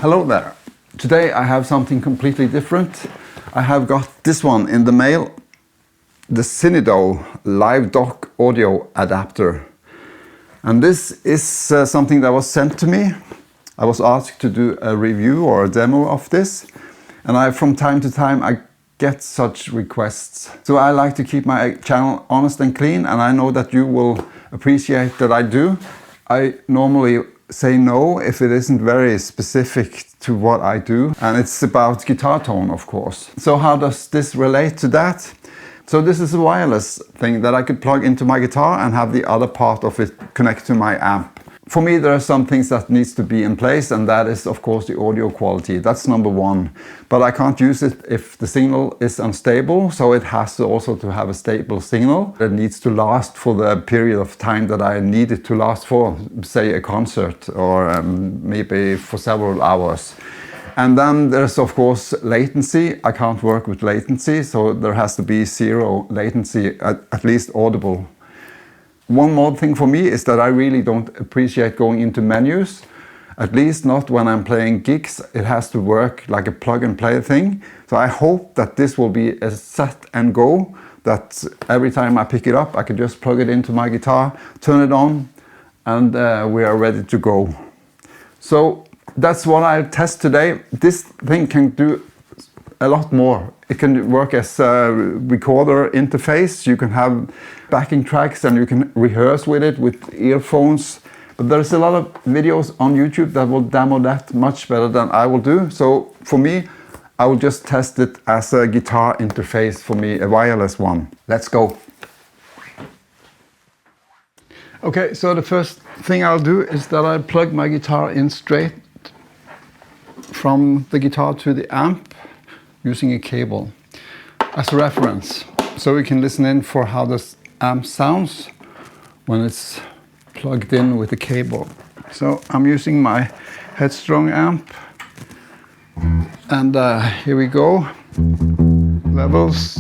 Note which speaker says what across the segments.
Speaker 1: Hello there. Today I have something completely different. I have got this one in the mail, the Synido live dock audio adapter. And this is something that was sent to me. I was asked to do a review or a demo of this. And from time to time I get such requests. So I like to keep my channel honest and clean, and I know that you will appreciate that I do. I normally say no if it isn't very specific to what I do, and it's about guitar tone, of course. So how does this relate to that? So this is a wireless thing that I could plug into my guitar and have the other part of it connect to my amp. For me, there are some things that needs to be in place, and that is of course the audio quality. That's number one. But I can't use it if the signal is unstable, so it has to also to have a stable signal that needs to last for the period of time that I need it to last for, say a concert, or maybe for several hours. And then there's of course latency. I can't work with latency, so there has to be zero latency, at least audible. One more thing for me is that I really don't appreciate going into menus, at least not when I'm playing gigs. It has to work like a plug and play thing. So I hope that this will be a set and go, that every time I pick it up I can just plug it into my guitar, turn it on, and we are ready to go. So that's what I'll test today. This thing can do a lot more. It can work as a recorder interface. You can have backing tracks and you can rehearse with it with earphones. But there's a lot of videos on YouTube that will demo that much better than I will do. So for me, I will just test it as a guitar interface for me, a wireless one. Let's go. Okay, so the first thing I'll do is that I plug my guitar in straight from the guitar to the amp using a cable as a reference, so we can listen in for how this amp sounds when it's plugged in with the cable. So I'm using my Headstrong amp, and here we go. Levels.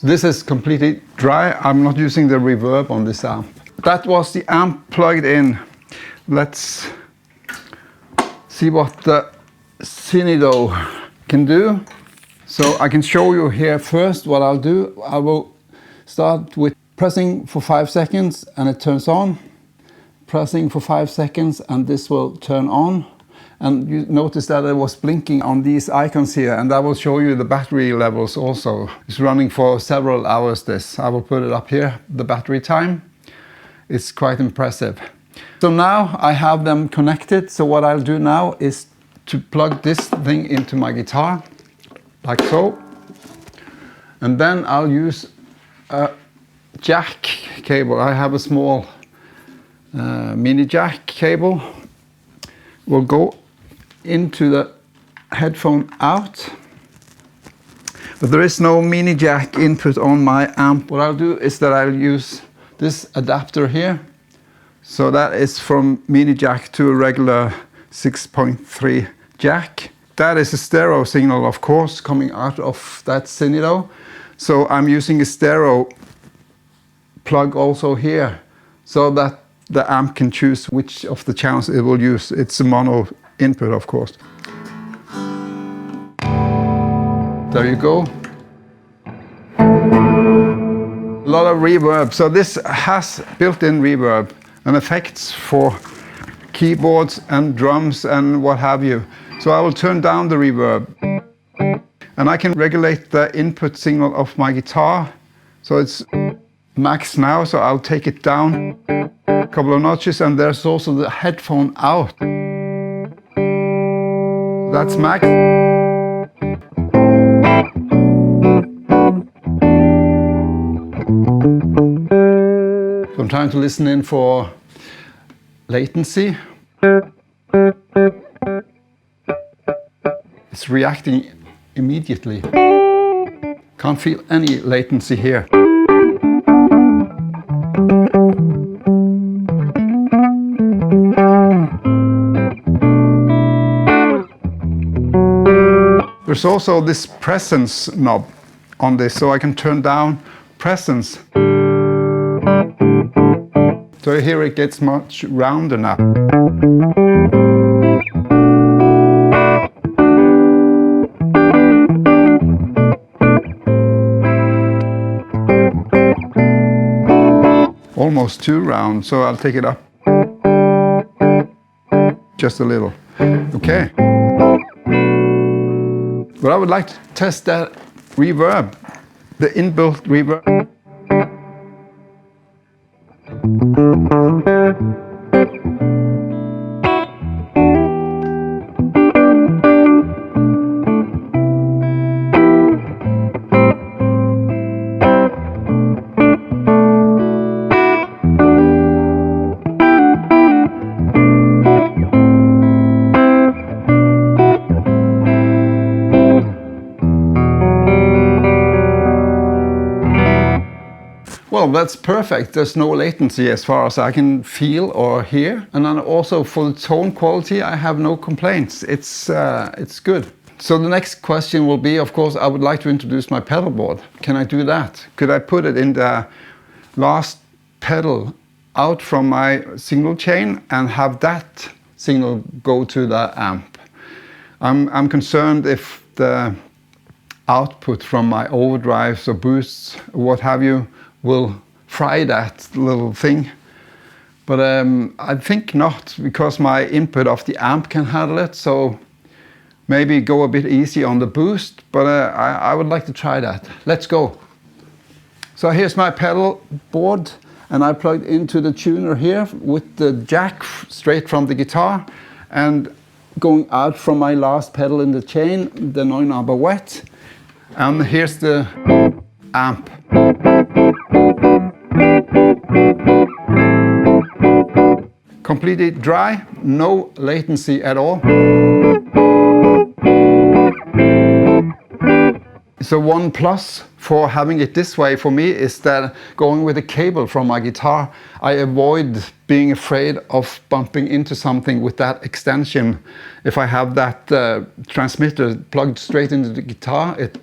Speaker 1: This is completely dry. I'm not using the reverb on this amp. That was the amp plugged in. Let's see what the Synido can do. So I can show you here first what I'll do. I will start with pressing for 5 seconds and it turns on. Pressing for 5 seconds and this will turn on. And you notice that it was blinking on these icons here, and I will show you the battery levels also. It's running for several hours this. I will put it up here, the battery time. It's quite impressive. So now I have them connected. So what I'll do now is to plug this thing into my guitar, like so. And then I'll use a jack cable. I have a small mini jack cable. We'll go into the headphone out, but there is no mini jack input on my amp. What I'll do is that I'll use this adapter here. So that is from mini jack to a regular 6.3 jack. That is a stereo signal, of course, coming out of that Synido. So I'm using a stereo plug also here, so that the amp can choose which of the channels it will use. It's a mono input, of course. There you go. A lot of reverb. So this has built-in reverb and effects for keyboards and drums and what have you. So I will turn down the reverb. And I can regulate the input signal of my guitar. So it's max now, so I'll take it down a couple of notches, and there's also the headphone out. That's max. So I'm trying to listen in for latency. It's reacting immediately. Can't feel any latency here. There's also this presence knob on this, so I can turn down presence. So here it gets much rounder now. Almost too round, so I'll take it up just a little. Okay. But I would like to test that reverb, the inbuilt reverb. Well, that's perfect. There's no latency as far as I can feel or hear. And then also for the tone quality, I have no complaints. It's good. So the next question will be, of course, I would like to introduce my pedal board. Can I do that? Could I put it in the last pedal out from my signal chain and have that signal go to the amp? I'm concerned if the output from my overdrives or boosts, what have you, will fry that little thing. But I think not, because my input of the amp can handle it, so maybe go a bit easy on the boost, but I would like to try that. Let's go. So here's my pedal board, and I plugged into the tuner here with the jack straight from the guitar, and going out from my last pedal in the chain, the 9-arbor wet, and here's the amp. Completely dry, no latency at all. So one plus for having it this way for me is that going with a cable from my guitar, I avoid being afraid of bumping into something with that extension. If I have that transmitter plugged straight into the guitar, it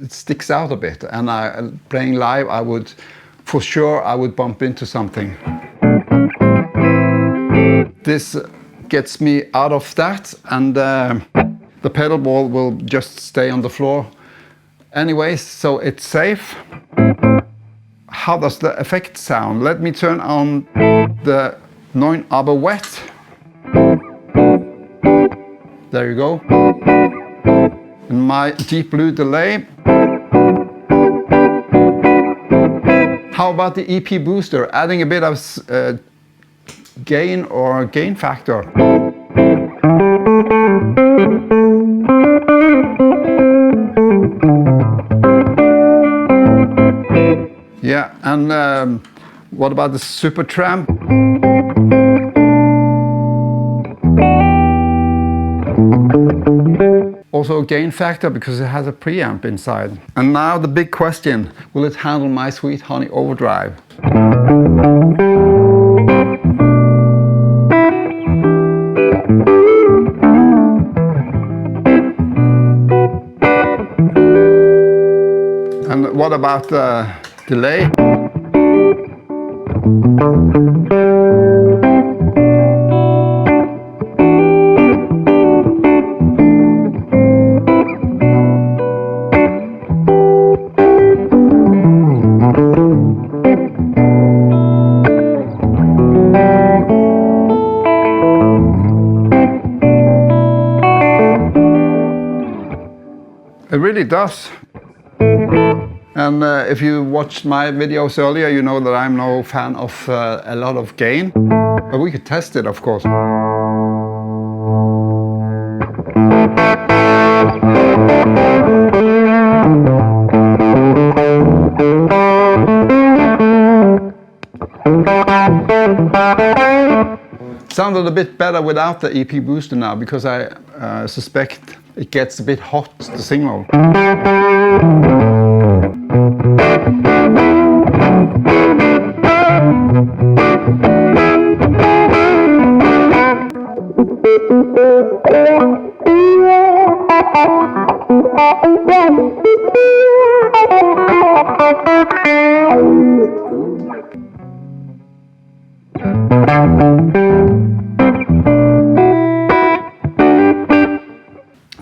Speaker 1: sticks out a bit, and playing live, I would bump into something. This gets me out of that, and the pedal board will just stay on the floor anyways, so it's safe. How does the effect sound? Let me turn on the 9-arbor wet. There you go. And my deep blue delay. How about the EP booster? Adding a bit of gain or gain factor. Yeah, and what about the Super Tramp? Also a gain factor because it has a preamp inside. And now the big question, will it handle my Sweet Honey overdrive? And what about the delay? It really does. And if you watched my videos earlier, you know that I'm no fan of a lot of gain. But we could test it, of course. Sounded a bit better without the EP booster now, because I suspect it gets a bit hot, the signal.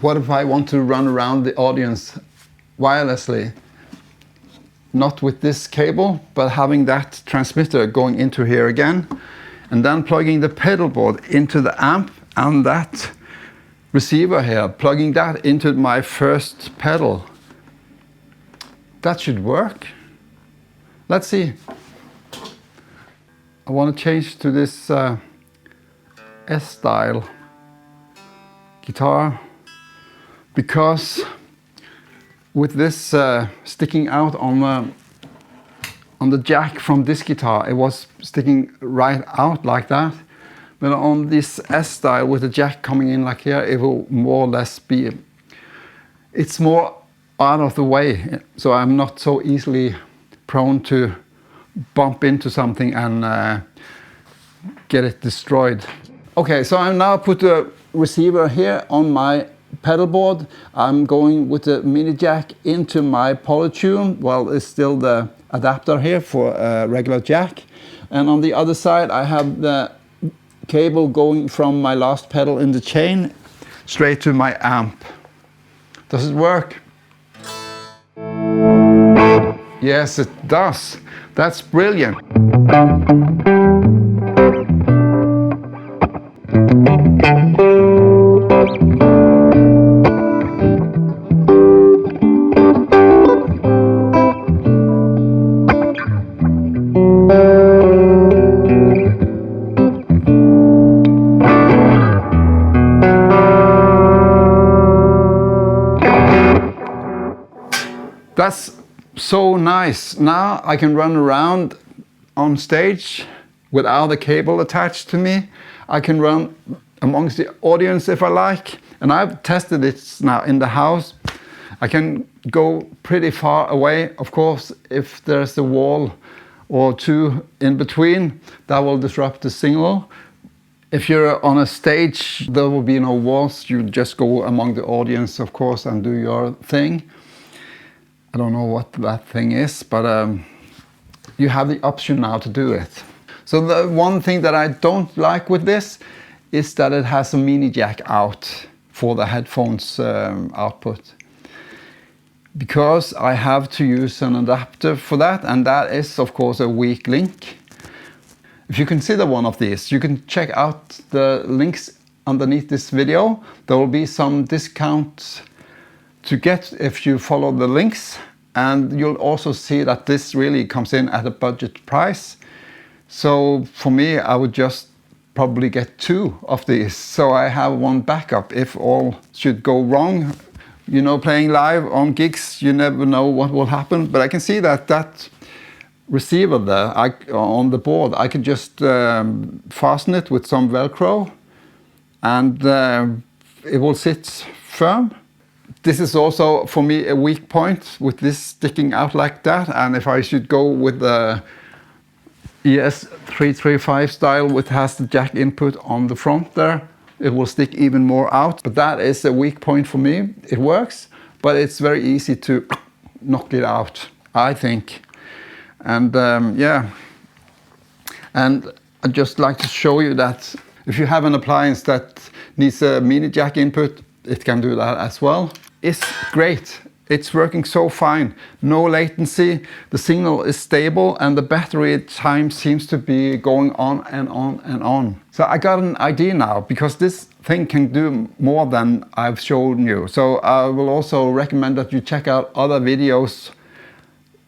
Speaker 1: What if I want to run around the audience wirelessly? Not with this cable, but having that transmitter going into here again, and then plugging the pedal board into the amp and that receiver here, plugging that into my first pedal. That should work. Let's see. I want to change to this S-style guitar, because with this sticking out on the jack from this guitar, it was sticking right out like that. But on this S-style with the jack coming in like here, it will more or less be, it's more out of the way, so I'm not so easily prone to bump into something and get it destroyed. Okay, so I now put the receiver here on my pedal board. I'm going with the mini jack into my Polytune. Well, it's still the adapter here for a regular jack. And on the other side, I have the cable going from my last pedal in the chain straight to my amp. Does it work? Yes, it does. That's brilliant. That's so nice. Now I can run around on stage without a cable attached to me. I can run amongst the audience if I like, and I've tested it now in the house. I can go pretty far away. Of course, if there's a wall or two in between, that will disrupt the signal. If you're on a stage, there will be no walls. You just go among the audience, of course, and do your thing. I don't know what that thing is, but you have the option now to do it. So the one thing that I don't like with this is that it has a mini jack out for the headphones output. Because I have to use an adapter for that, and that is of course a weak link. If you consider one of these, you can check out the links underneath this video. There will be some discounts to get if you follow the links, and you'll also see that this really comes in at a budget price. So for me, I would just probably get two of these, so I have one backup if all should go wrong. You know, playing live on gigs, you never know what will happen, but I can see that that receiver there on the board, I can just fasten it with some Velcro, and it will sit firm. This is also for me a weak point with this sticking out like that, and if I should go with the ES-335 style, which has the jack input on the front there, it will stick even more out. But that is a weak point for me. It works, but it's very easy to knock it out, I think. And yeah, and I'd just like to show you that if you have an appliance that needs a mini jack input, it can do that as well. It's great. It's working so fine. No latency, the signal is stable, and the battery time seems to be going on and on and on. So I got an idea now, because this thing can do more than I've shown you. So I will also recommend that you check out other videos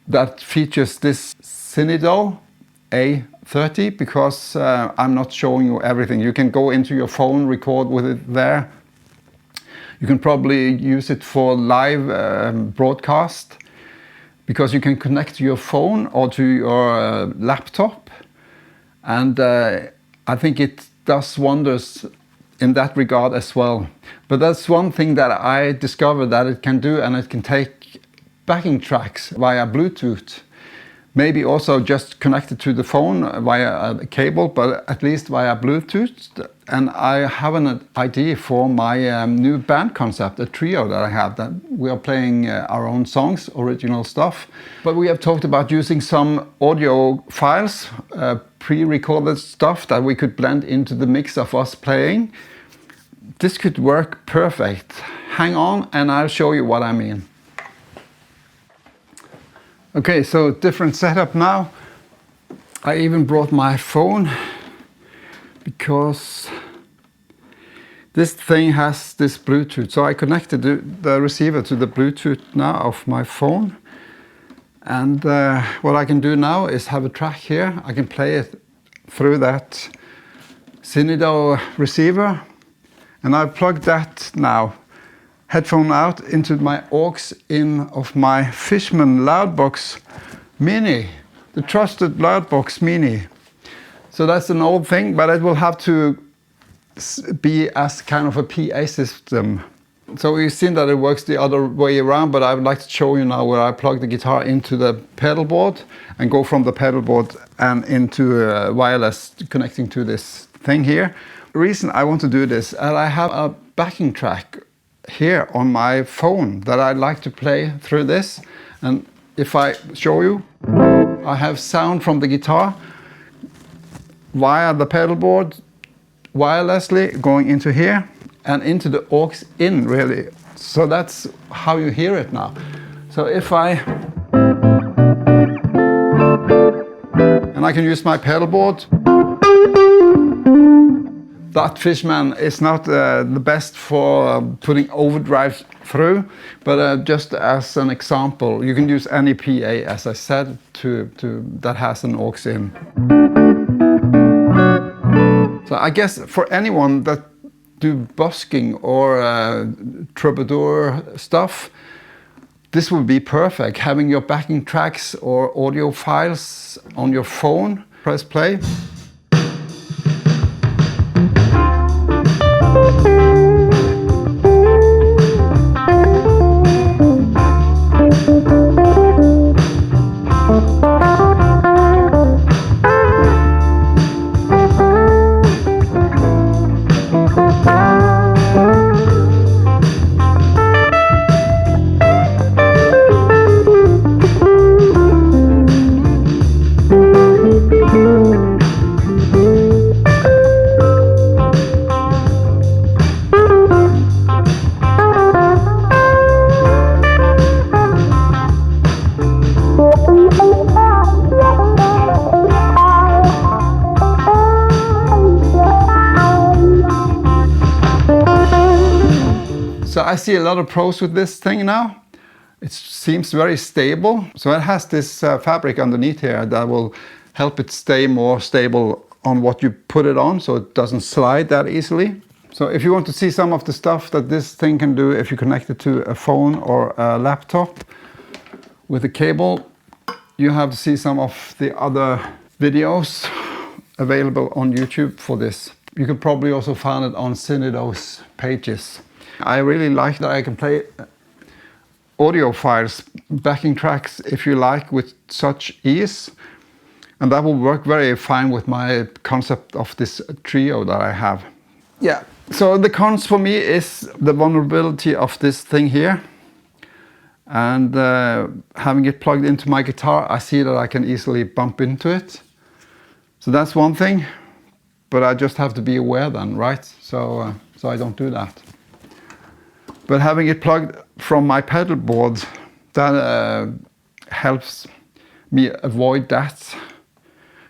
Speaker 1: that features this Synido A30, because I'm not showing you everything. You can go into your phone, record with it there. You can probably use it for live broadcast, because you can connect to your phone or to your laptop, and I think it does wonders in that regard as well. But that's one thing that I discovered that it can do, and it can take backing tracks via Bluetooth. Maybe also just connected to the phone via a cable, but at least via Bluetooth. And I have an idea for my new band concept, a trio that I have, that we are playing our own songs, original stuff. But we have talked about using some audio files, pre-recorded stuff that we could blend into the mix of us playing. This could work perfect. Hang on and I'll show you what I mean. Okay, so different setup now. I even brought my phone because this thing has this Bluetooth. So I connected the receiver to the Bluetooth now of my phone. And what I can do now is have a track here. I can play it through that Synido receiver. And I plugged that now, headphone out, into my aux in of my Fishman Loudbox Mini, the trusted Loudbox Mini. So that's an old thing, but it will have to be as kind of a PA system. So we've seen that it works the other way around, but I would like to show you now where I plug the guitar into the pedal board and go from the pedal board and into wireless connecting to this thing here. The reason I want to do this, I have a backing track here on my phone that I'd like to play through this. And if I show you, I have sound from the guitar via the pedal board wirelessly going into here and into the aux in, really. So that's how you hear it now. So if I can use my pedal board. That Fishman is not the best for putting overdrive through, but just as an example, you can use any PA, as I said, that has an aux in. So I guess for anyone that do busking or troubadour stuff, this would be perfect. Having your backing tracks or audio files on your phone, press play. So I see a lot of pros with this thing now. It seems very stable. So it has this fabric underneath here that will help it stay more stable on what you put it on, so it doesn't slide that easily. So if you want to see some of the stuff that this thing can do if you connect it to a phone or a laptop with a cable, you have to see some of the other videos available on YouTube for this. You can probably also find it on Synido's pages. I really like that I can play audio files, backing tracks, if you like, with such ease. And that will work very fine with my concept of this trio that I have. Yeah, so the cons for me is the vulnerability of this thing here. And having it plugged into my guitar, I see that I can easily bump into it. So that's one thing, but I just have to be aware then, right? So I don't do that. But having it plugged from my pedal board, that helps me avoid that.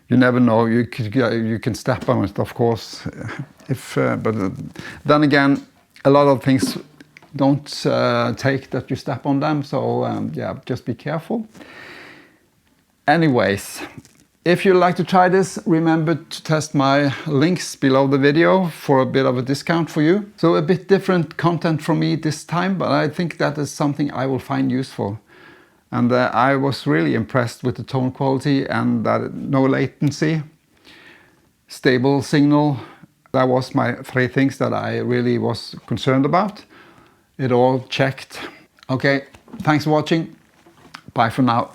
Speaker 1: You never know, you can step on it, of course. But then again, a lot of things don't take that you step on them, so yeah, just be careful. Anyways, if you'd like to try this, remember to test my links below the video for a bit of a discount for you. So a bit different content from me this time, but I think that is something I will find useful. And I was really impressed with the tone quality and that no latency, stable signal. That was my 3 things that I really was concerned about. It all checked. Okay, thanks for watching. Bye for now.